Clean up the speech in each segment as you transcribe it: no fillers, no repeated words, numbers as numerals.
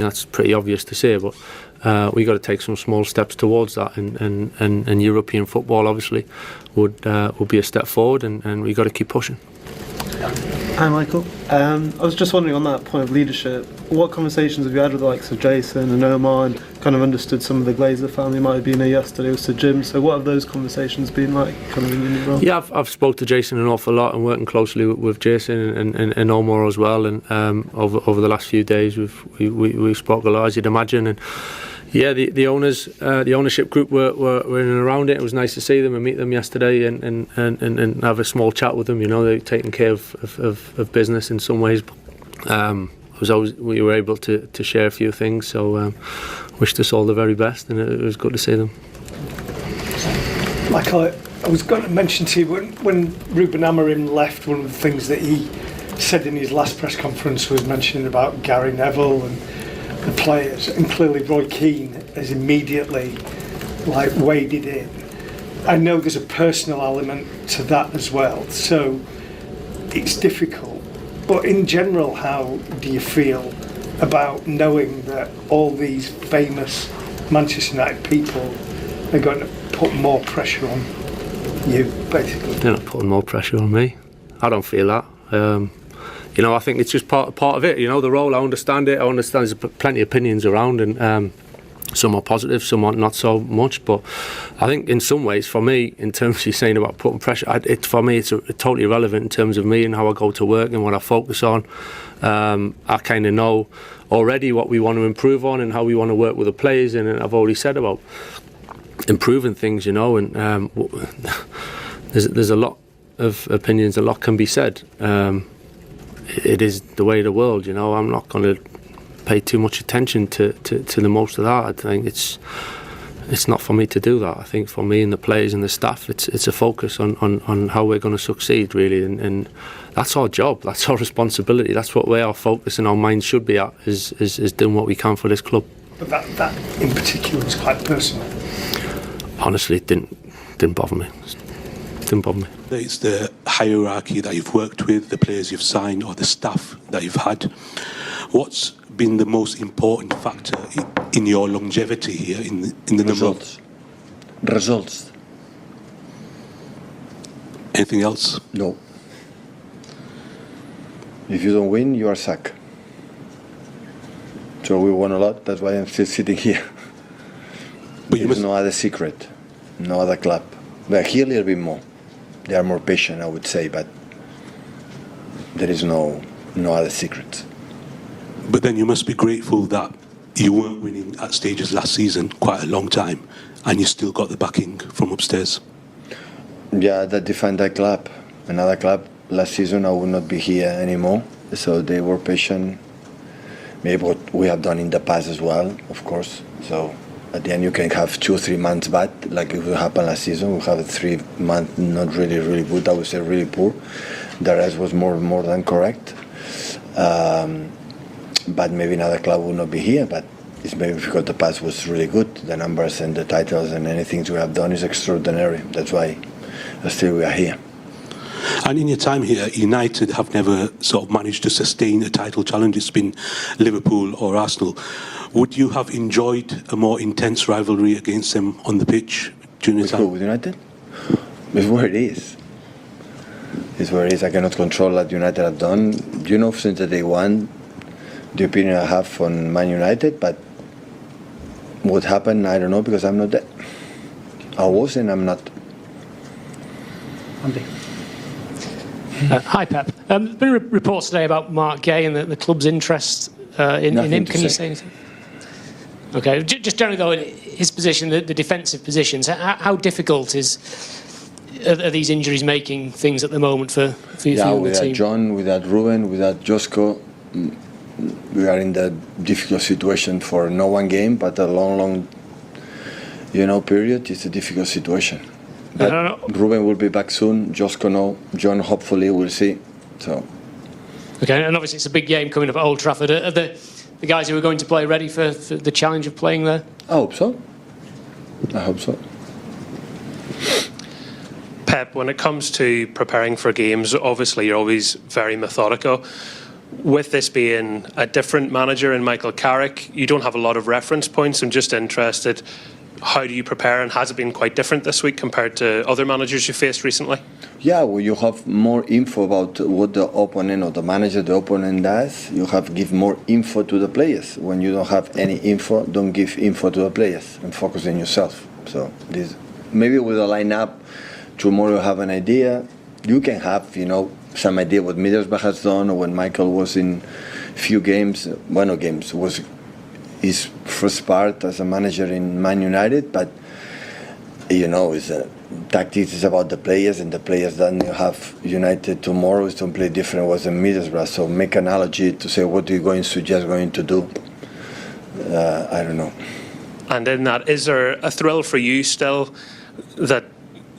That's pretty obvious to say, but we got to take some small steps towards that, and European football obviously would be a step forward, and we got to keep pushing. Hi Michael, I was just wondering on that point of leadership, what conversations have you had with the likes of Jason and Omar, and kind of understood some of the Glazer family might have been there yesterday, also Jim, so what have those conversations been like kind of in your new role? Yeah, I've spoke to Jason an awful lot and working closely with Jason and Omar as well, and over the last few days we spoke a lot, as you'd imagine, and yeah, the owners, the ownership group were in and around it. It was nice to see them and meet them yesterday and have a small chat with them. You know, they're taking care of business in some ways. We were able to share a few things, so wished us all the very best, and it was good to see them. Michael, I was going to mention to you when Ruben Amorim left, one of the things that he said in his last press conference was mentioning about Gary Neville and the players, and clearly Roy Keane has immediately waded in. I know there's a personal element to that as well, so it's difficult, but in general, how do you feel about knowing that all these famous Manchester United people are going to put more pressure on you, basically? They're not putting more pressure on me. I don't feel that. You know, I think it's just part of it. You know, the role. I understand it. I understand there's plenty of opinions around, and some are positive, some are not so much. But I think in some ways, for me, in terms of you saying about putting pressure, for me, it's totally irrelevant in terms of me and how I go to work and what I focus on. I kind of know already what we want to improve on and how we want to work with the players, and I've already said about improving things. You know, and there's a lot of opinions. A lot can be said. It is the way of the world, you know. I'm not going to pay too much attention to the most of that. I think it's not for me to do that. I think for me and the players and the staff, it's a focus on how we're going to succeed, really, and that's our job, that's our responsibility, that's what our focus and our minds should be at, is doing what we can for this club. But that in particular is quite personal. Honestly, it didn't bother me. It's the hierarchy that you've worked with, the players you've signed, or the staff that you've had. What's been the most important factor in your longevity here in the results? Results. Anything else? No. If you don't win, you are sacked. So we won a lot. That's why I'm still sitting here. But there's no other secret, no other club. But here a little bit more. They are more patient, I would say, but there is no other secret. But then you must be grateful that you weren't winning at stages last season, quite a long time, and you still got the backing from upstairs. Yeah, that defined that club. Another club, last season I would not be here anymore, so they were patient. Maybe what we have done in the past as well, of course. So at the end you can have 2 or 3 months bad, like it will happen last season. We have 3 months not really good, I would say really poor. The rest was more than correct. But maybe another club will not be here, but it's maybe because the past was really good. The numbers and the titles and anything we have done is extraordinary. That's why still we are here. And in your time here, United have never sort of managed to sustain a title challenge. It's been Liverpool or Arsenal. Would you have enjoyed a more intense rivalry against them on the pitch during the time? Who, with United? It's where it is. It's where it is. I cannot control what United have done. You know, since the day one, the opinion I have on Man United, but what happened, I don't know, because I'm not there. I was and I'm not. Andy. Hi, Pep. There's been reports today about Mark Gay and the club's interest in him. Can you say anything? Okay, just generally though, his position, the defensive positions, how difficult are these injuries making things at the moment for you and the team? Without John, without Ruben, without Josko, we are in the difficult situation for no one game, but a long, period. It's a difficult situation. But Ruben will be back soon. Josko no. John hopefully we'll see. So. Okay, and obviously it's a big game coming up at Old Trafford. Are the guys who are going to play ready for the challenge of playing there? I hope so. Pep, when it comes to preparing for games, obviously you're always very methodical. with this being a different manager in Michael Carrick, you don't have a lot of reference points. I'm just interested, how do you prepare, and has it been quite different this week compared to other managers you faced recently? Yeah, well, you have more info about what the opponent or the manager, the opponent does. You have give more info to the players. When you don't have any info, don't give info to the players and focus on yourself. So this, maybe with a lineup, tomorrow you have an idea. You can have, some idea what Middlesbrough has done, or when Michael was in few games, was his first part as a manager in Man United, but tactics is about the players, and the players that you have United tomorrow is to play different was in Middlesbrough. So make analogy to say what are you going to do. I don't know. And in that, is there a thrill for you still that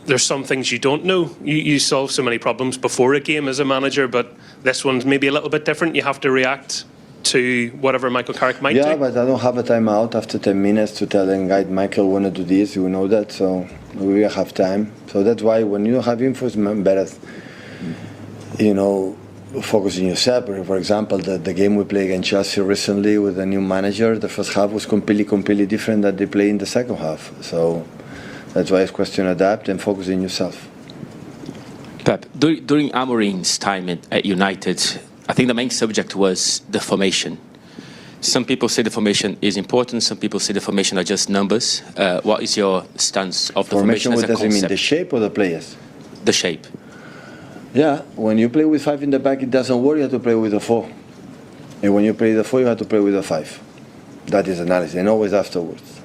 there's some things you don't know? You solve so many problems before a game as a manager, but this one's maybe a little bit different. You have to react to whatever Michael Carrick might do. Yeah, but I don't have a timeout after 10 minutes to tell them, guys, Michael want to do this, you know that, so we have time. So that's why when you don't have info, it's better, focus on yourself. For example, the game we played against Chelsea recently with a new manager, the first half was completely different than they play in the second half. So that's why it's question adapt and focus on yourself. Pep, during Amorim's time at United, I think the main subject was the formation. Some people say the formation is important. Some people say the formation are just numbers. What is your stance of the formation as a concept? What does it mean, the shape or the players? The shape. Yeah, when you play with 5 in the back, it doesn't work, you have to play with a 4. And when you play the 4, you have to play with a 5. That is analysis, and always afterwards.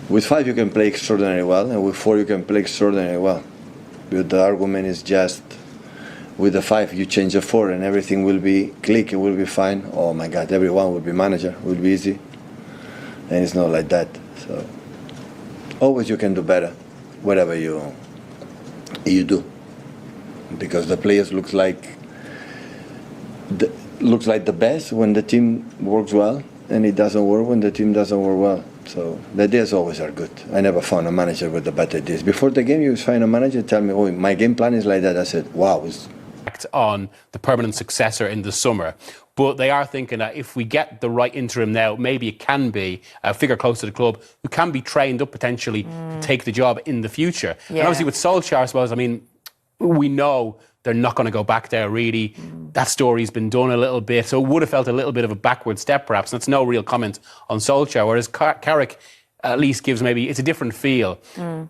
With 5, you can play extraordinarily well, and with 4, you can play extraordinarily well. But the argument is just, with the 5, you change the 4 and everything will be click, it will be fine. Oh my God, everyone will be manager, it will be easy. And it's not like that. So always you can do better, whatever you do. Because the players looks like the best when the team works well, and it doesn't work when the team doesn't work well. So the ideas always are good. I never found a manager with the bad ideas. Before the game, you find a manager tell me, "Oh, my game plan is like that." I said, "Wow." On the permanent successor in the summer, but they are thinking that if we get the right interim now, maybe it can be a figure close to the club who can be trained up potentially to take the job in the future. Yeah. And obviously with Solskjaer, I suppose, we know they're not going to go back there really. That story's been done a little bit, so it would have felt a little bit of a backward step perhaps. And that's no real comment on Solskjaer, whereas Carrick at least gives it's a different feel.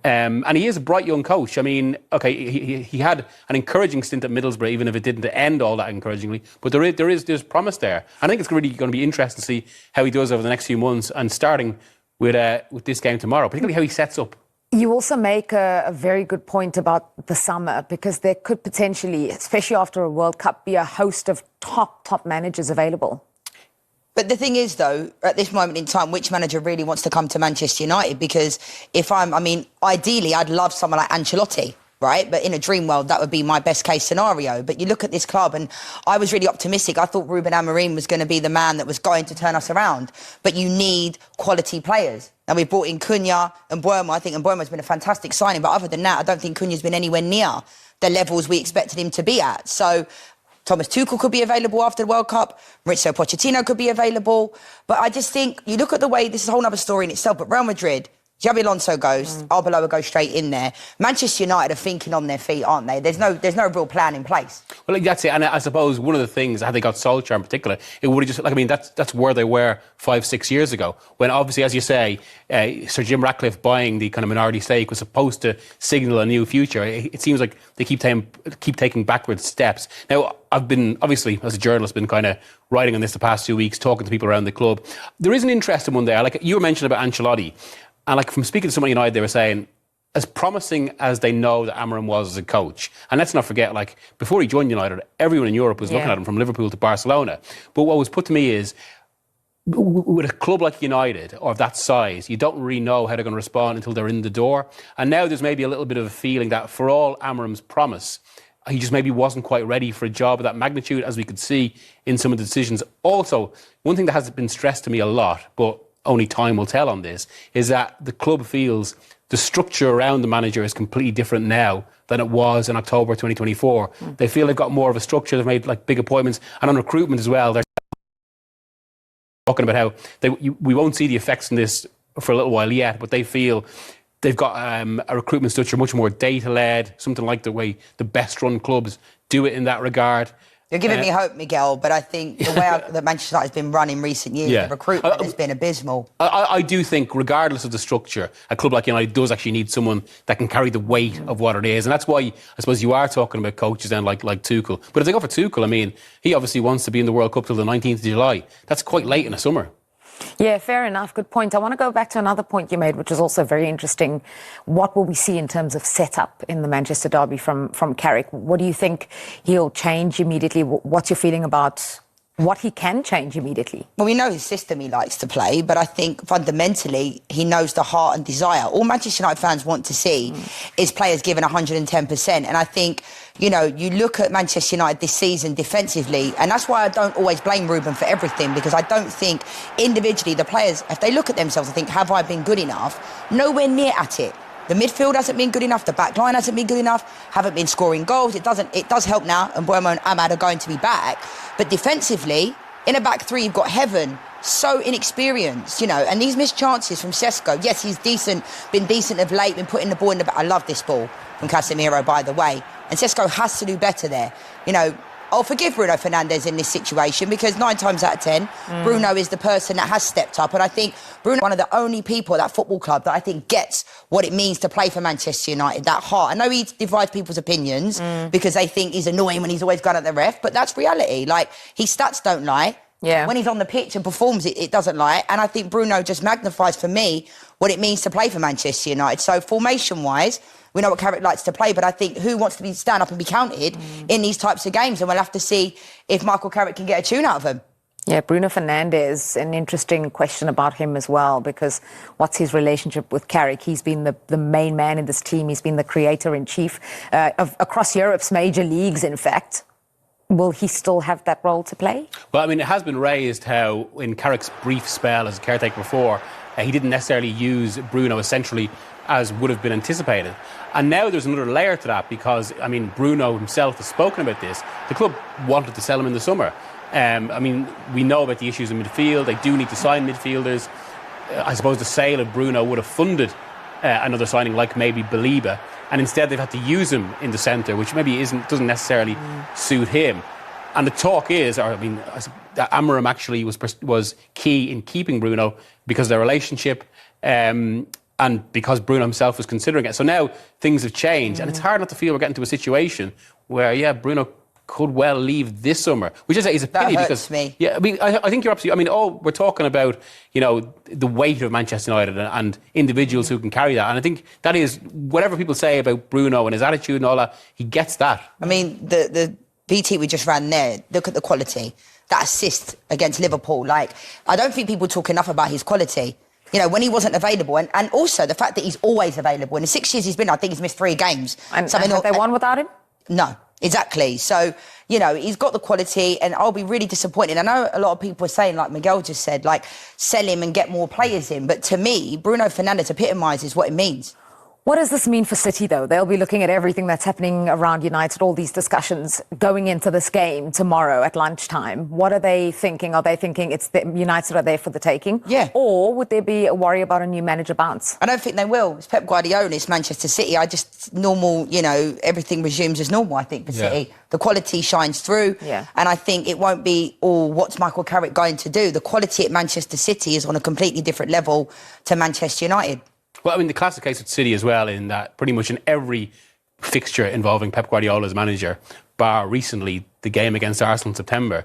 And he is a bright young coach. He had an encouraging stint at Middlesbrough, even if it didn't end all that encouragingly. But there's promise there. I think it's really going to be interesting to see how he does over the next few months, and starting with this game tomorrow, particularly how he sets up. You also make a very good point about the summer, because there could potentially, especially after a World Cup, be a host of top managers available. But the thing is, though, at this moment in time, which manager really wants to come to Manchester United? Because ideally, I'd love someone like Ancelotti, right? But in a dream world, that would be my best case scenario. But you look at this club, and I was really optimistic. I thought Ruben Amorim was going to be the man that was going to turn us around. But you need quality players. Now, we brought in Cunha and Buemo. I think Buemo's been a fantastic signing. But other than that, I don't think Cunha's been anywhere near the levels we expected him to be at. So Thomas Tuchel could be available after the World Cup. Mauricio Pochettino could be available. But I just think, you look at the way, this is a whole other story in itself, but Real Madrid, Xabi Alonso goes, Arbeloa goes straight in there. Manchester United are thinking on their feet, aren't they? There's no real plan in place. Well, that's it. And I suppose one of the things, had they got Solskjaer in particular, it would have just, that's where they were 5-6 years ago. When obviously, as you say, Sir Jim Ratcliffe buying the kind of minority stake was supposed to signal a new future. It seems like they keep taking backward steps. Now, I've been, obviously, as a journalist, been kind of writing on this the past 2 weeks, talking to people around the club. There is an interesting one there. Like you were mentioning about Ancelotti. And from speaking to someone at United, they were saying, as promising as they know that Amorim was as a coach, and let's not forget, before he joined United, everyone in Europe was looking at him from Liverpool to Barcelona. But what was put to me is, with a club like United, or of that size, you don't really know how they're going to respond until they're in the door. And now there's maybe a little bit of a feeling that for all Amorim's promise, he just maybe wasn't quite ready for a job of that magnitude, as we could see in some of the decisions. Also, one thing that has been stressed to me a lot, but only time will tell on this, is that the club feels the structure around the manager is completely different now than it was in October 2024. They feel they've got more of a structure. They've made like big appointments, and on recruitment as well. They're talking about how we won't see the effects from this for a little while yet, but they feel they've got a recruitment structure much more data-led, something like the way the best-run clubs do it in that regard. You're giving me hope, Miguel, but I think the way that Manchester United has been run in recent years, the recruitment has been abysmal. I do think, regardless of the structure, a club like United does actually need someone that can carry the weight of what it is. And that's why I suppose you are talking about coaches then like Tuchel. But if they go for Tuchel, I mean, he obviously wants to be in the World Cup till the 19th of July. That's quite late in the summer. Yeah, fair enough. Good point. I want to go back to another point you made, which is also very interesting. What will we see in terms of setup in the Manchester derby from Carrick? What do you think he'll change immediately? What's your feeling about what he can change immediately? Well, we know his system he likes to play, but I think fundamentally he knows the heart and desire. All Manchester United fans want to see is players given 110%. And I think, you know, you look at Manchester United this season defensively, and that's why I don't always blame Ruben for everything, because I don't think individually the players, if they look at themselves and think, have I been good enough? Nowhere near at it. The midfield hasn't been good enough. The back line hasn't been good enough. Haven't been scoring goals. It does help now, and Bournemouth and Ahmad are going to be back. But defensively, in a back three, you've got Heaven, so inexperienced, you know. And these missed chances from Sesko. Yes, he's decent, been decent of late, been putting the ball in the back. I love this ball from Casemiro, by the way. And Sesko has to do better there. You know, I'll forgive Bruno Fernandes in this situation because 9 times out of 10, Bruno is the person that has stepped up. And I think Bruno is one of the only people at that football club that I think gets what it means to play for Manchester United, that heart. I know he divides people's opinions because they think he's annoying when he's always gone at the ref, but that's reality. Like, his stats don't lie. Yeah. When he's on the pitch and performs, it doesn't lie. And I think Bruno just magnifies for me what it means to play for Manchester United. So formation-wise, we know what Carrick likes to play, but I think who wants to stand up and be counted in these types of games? And we'll have to see if Michael Carrick can get a tune out of him. Yeah, Bruno Fernandes, an interesting question about him as well, because what's his relationship with Carrick? He's been the main man in this team. He's been the creator-in-chief across Europe's major leagues, in fact. Will he still have that role to play? Well, I mean, it has been raised how in Carrick's brief spell as a caretaker before, he didn't necessarily use Bruno essentially as would have been anticipated. And now there's another layer to that because, I mean, Bruno himself has spoken about this. The club wanted to sell him in the summer. I mean, we know about the issues in midfield. They do need to sign midfielders. I suppose the sale of Bruno would have funded another signing like maybe Baliba. And instead they've had to use him in the centre, which maybe doesn't necessarily suit him. And the talk is, that Amorim actually was key in keeping Bruno because of their relationship and because Bruno himself was considering it. So now things have changed, and it's hard not to feel we're getting to a situation where, Bruno could well leave this summer, which is a pity because me. Yeah, I mean, I think you're absolutely. I mean, we're talking about the weight of Manchester United and individuals who can carry that, and I think that is whatever people say about Bruno and his attitude and all that. He gets that. I mean, the BT we just ran there. Look at the quality. That assist against Liverpool. Like, I don't think people talk enough about his quality. You know, when he wasn't available, and also the fact that he's always available. In the 6 years he's been, I think he's missed 3 games. And have they won without him? No, exactly. So, he's got the quality, and I'll be really disappointed. I know a lot of people are saying, like Miguel just said, like, sell him and get more players in. But to me, Bruno Fernandes epitomises what it means. What does this mean for City, though? They'll be looking at everything that's happening around United, all these discussions going into this game tomorrow at lunchtime. What are they thinking? Are they thinking it's United are there for the taking? Yeah. Or would there be a worry about a new manager bounce? I don't think they will. It's Pep Guardiola, it's Manchester City. Everything resumes as normal, I think, for City. The quality shines through. Yeah. And I think it won't be, what's Michael Carrick going to do? The quality at Manchester City is on a completely different level to Manchester United. Well, I mean, the classic case with City as well, in that pretty much in every fixture involving Pep Guardiola as manager, bar recently the game against Arsenal in September,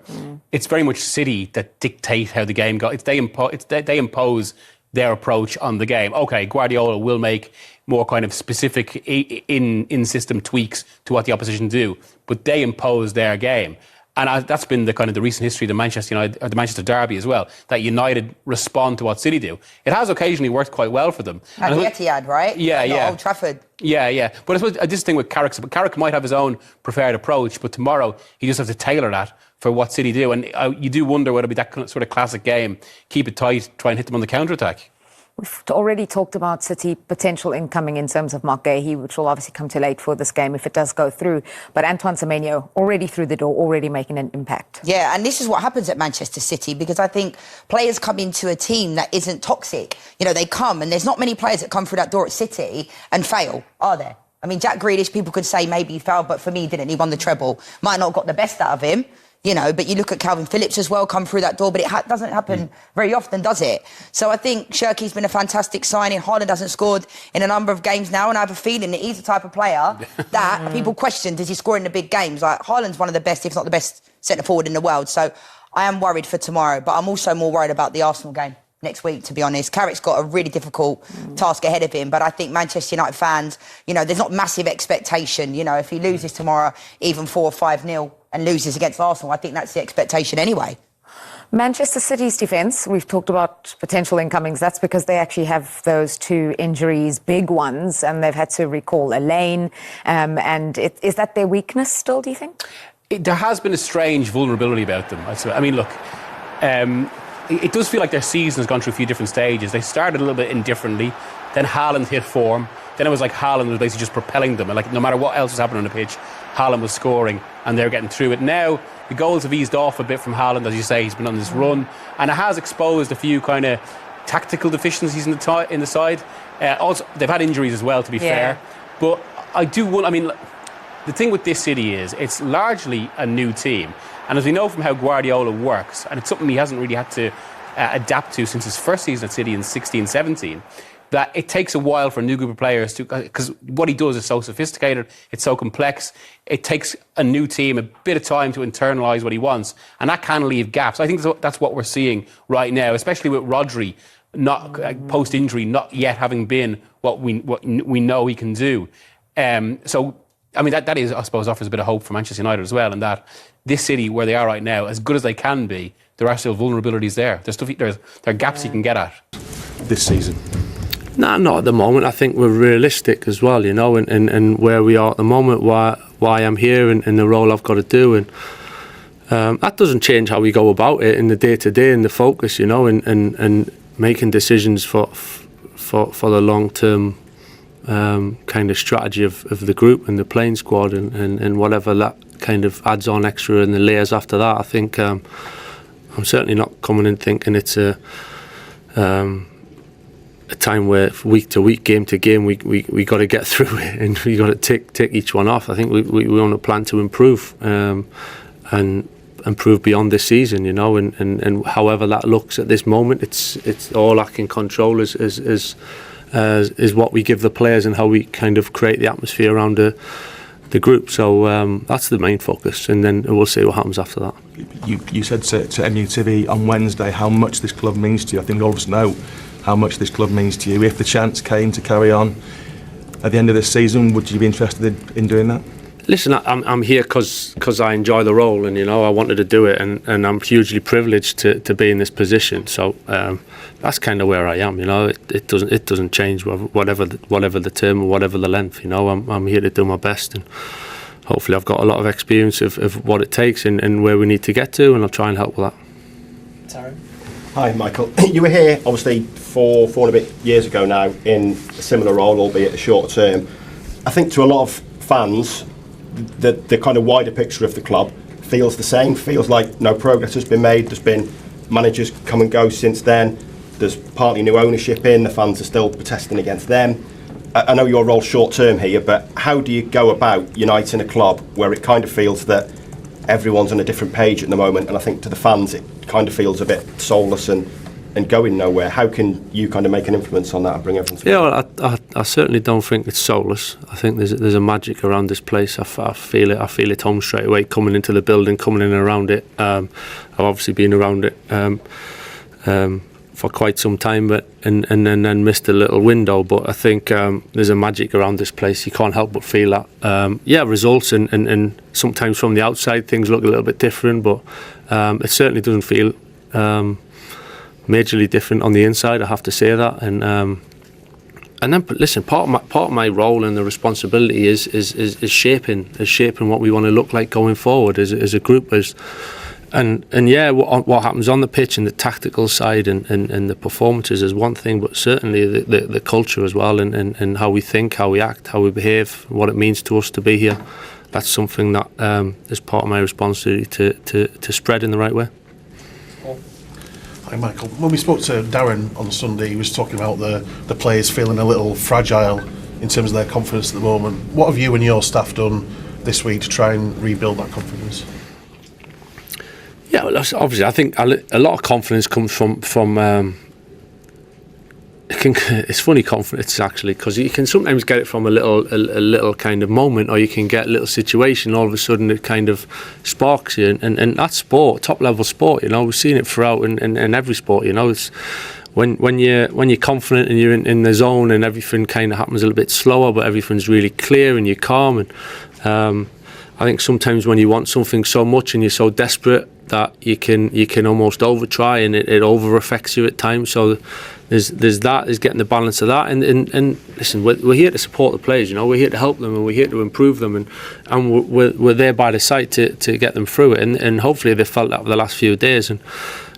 it's very much City that dictate how the game goes. They impose their approach on the game. Okay, Guardiola will make more kind of specific in-system tweaks to what the opposition do, but they impose their game. And that's been the kind of the recent history of the Manchester United, or the Manchester Derby as well, that United respond to what City do. It has occasionally worked quite well for them. At the Etihad, right? Yeah. Old Trafford. Yeah. But I suppose this thing with Carrick might have his own preferred approach, but tomorrow he just has to tailor that for what City do. And you do wonder whether it'll be that sort of classic game, keep it tight, try and hit them on the counter-attack. We've already talked about City potential incoming in terms of Mark Gahey, which will obviously come too late for this game if it does go through. But Antoine Semenyo already through the door, already making an impact. Yeah, and this is what happens at Manchester City, because I think players come into a team that isn't toxic. You know, they come, and there's not many players that come through that door at City and fail, are there? I mean, Jack Grealish, people could say maybe he failed, but for me, he didn't. He won the treble. Might not have got the best out of him. You know, but you look at Calvin Phillips as well, come through that door, but it doesn't happen very often, does it? So I think Shirky's been a fantastic signing. Haaland hasn't scored in a number of games now, and I have a feeling that he's the type of player that people question, does he score in the big games? Like, Haaland's one of the best, if not the best, centre-forward in the world. So I am worried for tomorrow, but I'm also more worried about the Arsenal game next week, to be honest. Carrick's got a really difficult task ahead of him, but I think Manchester United fans, you know, there's not massive expectation. You know, if he loses tomorrow, even 4 or 5-0, and loses against Arsenal, I think that's the expectation anyway. Manchester City's defence, we've talked about potential incomings. That's because they actually have those 2 injuries, big ones, and they've had to recall Elaine. And is that their weakness still, do you think? There has been a strange vulnerability about them. I mean, look, it does feel like their season has gone through a few different stages. They started a little bit indifferently, then Haaland hit form. Then it was like Haaland was basically just propelling them. And like no matter what else was happening on the pitch, Haaland was scoring and they're getting through it. Now, the goals have eased off a bit from Haaland, as you say. He's been on this run. And it has exposed a few kind of tactical deficiencies in the side. Also, they've had injuries as well, to be fair. But I do want... I mean, the thing with this City is it's largely a new team. And as we know from how Guardiola works, and it's something he hasn't really had to adapt to since his first season at City in 16-17, that it takes a while for a new group of players to... Because what he does is so sophisticated, it's so complex, it takes a new team a bit of time to internalise what he wants, and that can leave gaps. I think that's what we're seeing right now, especially with Rodri, not post-injury, not yet having been what we know he can do. So, I mean, that is, I suppose, offers a bit of hope for Manchester United as well, in that this City, where they are right now, as good as they can be, there are still vulnerabilities there. There are gaps you can get at. This season? Nah, not at the moment. I think we're realistic as well, you know, and where we are at the moment, why I'm here and the role I've got to do. And that doesn't change how we go about it in the day-to-day and the focus, you know, and making decisions for the long-term kind of strategy of the group and the playing squad and whatever that kind of adds on extra in the layers after that. I think I'm certainly not coming in thinking it's a time where week to week, game to game, we got to get through it and we got to tick each one off. I think we want to plan to improve and improve beyond this season, you know, and however that looks at this moment, it's all I can control is what we give the players and how we kind of create the atmosphere around the group. So that's the main focus, and then we'll see what happens after that. You said to MUTV on Wednesday how much this club means to you. I think all of us know how much this club means to you. If the chance came to carry on at the end of this season, would you be interested in doing that? Listen, I'm here because I enjoy the role, and you know I wanted to do it, and I'm hugely privileged to be in this position. So that's kind of where I am. You know, it doesn't change whatever the term or whatever the length. You know, I'm here to do my best, and hopefully I've got a lot of experience of what it takes and where we need to get to, and I'll try and help with that. Taryn. Hi, Michael. You were here, obviously, four and a bit years ago now in a similar role, albeit a shorter term. I think to a lot of fans, the kind of wider picture of the club feels the same. Feels like no progress has been made. There's been managers come and go since then. There's partly new ownership in. The fans are still protesting against them. I know your role's short term here, but how do you go about uniting a club where it kind of feels that everyone's on a different page at the moment, and I think to the fans it kind of feels a bit soulless and going nowhere? How can you kind of make an influence on that and bring everyone together? Yeah, well, I certainly don't think it's soulless. I think there's a magic around this place. I feel it. I feel it home straight away, coming into the building, coming in and around it. I've obviously been around it for for quite some time, but and then missed a little window. But I think there's a magic around this place. You can't help but feel that. Results and sometimes from the outside things look a little bit different, but it certainly doesn't feel majorly different on the inside. I have to say that. And then, but listen, part of my role and the responsibility is shaping what we want to look like going forward as a group. What happens on the pitch and the tactical side and the performances is one thing, but certainly the culture as well, and how we think, how we act, how we behave, what it means to us to be here. That's something that is part of my responsibility to spread in the right way. Hi Michael. When we spoke to Darren on Sunday, he was talking about the players feeling a little fragile in terms of their confidence at the moment. What have you and your staff done this week to try and rebuild that confidence? Yeah, well, obviously I think a lot of confidence comes from it's funny confidence actually, because you can sometimes get it from a little kind of moment, or you can get a little situation, all of a sudden it kind of sparks you, and that's sport, top level sport, you know. We've seen it throughout in every sport, you know. It's when you're confident and you're in the zone and everything kind of happens a little bit slower, but everything's really clear and you're calm. And I think sometimes when you want something so much and you're so desperate that you can almost over try, and it over affects you at times. So there's getting the balance of that, and listen, we're here to support the players, you know. We're here to help them and we're here to improve them, and we're there by the side to get them through it, and hopefully they felt that for the last few days. And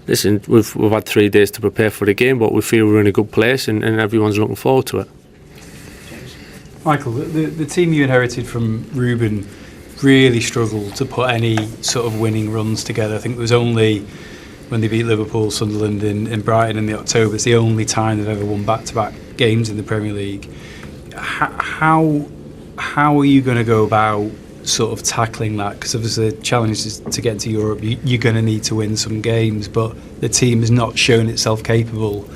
listen, we've had 3 days to prepare for the game, but we feel we're in a good place, and everyone's looking forward to it. Michael, the team you inherited from Ruben really struggled to put any sort of winning runs together. I think it was only when they beat Liverpool, Sunderland in Brighton in the October. It's the only time they've ever won back-to-back games in the Premier League. How are you going to go about sort of tackling that? Because obviously the challenge is to get to Europe. You're going to need to win some games, but the team has not shown itself capable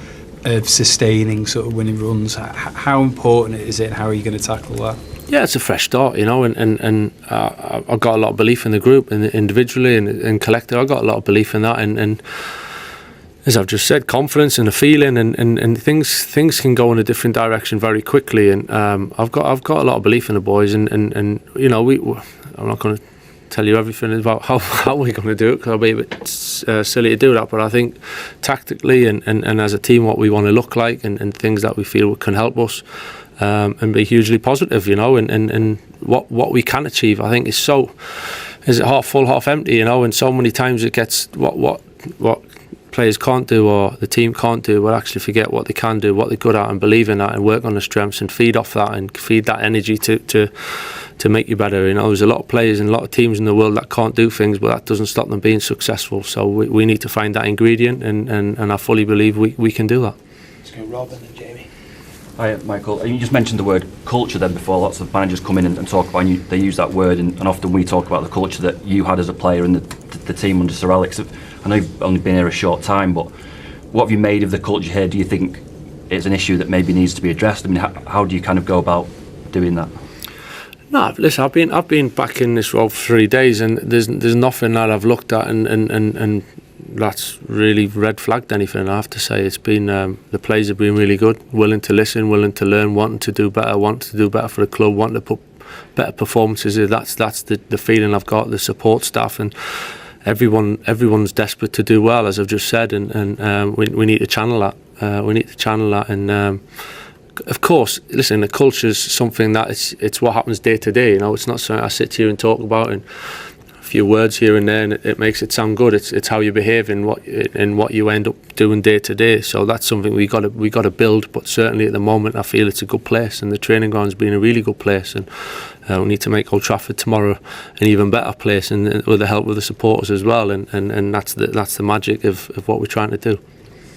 of sustaining sort of winning runs. How important is it, and how are you going to tackle that? Yeah, it's a fresh start, you know, and I've got a lot of belief in the group, and individually and collectively. I've got a lot of belief in that, and as I've just said, confidence and a feeling, and things can go in a different direction very quickly. And I've got a lot of belief in the boys, and you know, I'm not going to tell you everything about how we're going to do it, because I'll be a bit silly to do that. But I think tactically and as a team, what we want to look like, and things that we feel can help us. And be hugely positive, you know, and what we can achieve, I think, is it half full, half empty, you know, and so many times it gets what players can't do or the team can't do, but actually forget what they can do, what they're good at, and believe in that and work on the strengths and feed off that and feed that energy to make you better. You know, there's a lot of players and a lot of teams in the world that can't do things, but that doesn't stop them being successful. So we need to find that ingredient, and I fully believe we can do that. Let's go Robin and Jamie. Hi, Michael. You just mentioned the word culture then before. Lots of managers come in and talk about, and they use that word, and often we talk about the culture that you had as a player and the team under Sir Alex. I know you've only been here a short time, but what have you made of the culture here? Do you think it's an issue that maybe needs to be addressed? I mean, how do you kind of go about doing that? No, listen, I've been back in this role for 3 days, and there's nothing that I've looked at and that's really red flagged anything. I have to say, it's been the players have been really good, willing to listen, willing to learn, wanting to do better for the club, wanting to put better performances in. That's the feeling I've got. The support staff and everyone's desperate to do well, as I've just said, and we need to channel that. And of course, listen, the culture is something that it's what happens day to day. You know, it's not something I sit here and talk about and a few words here and there, and it makes it sound good. It's how you behave and what you end up doing day to day. So that's something we got to build. But certainly at the moment, I feel it's a good place, and the training ground's been a really good place. And we need to make Old Trafford tomorrow an even better place, and with the help of the supporters as well. And that's the magic of what we're trying to do.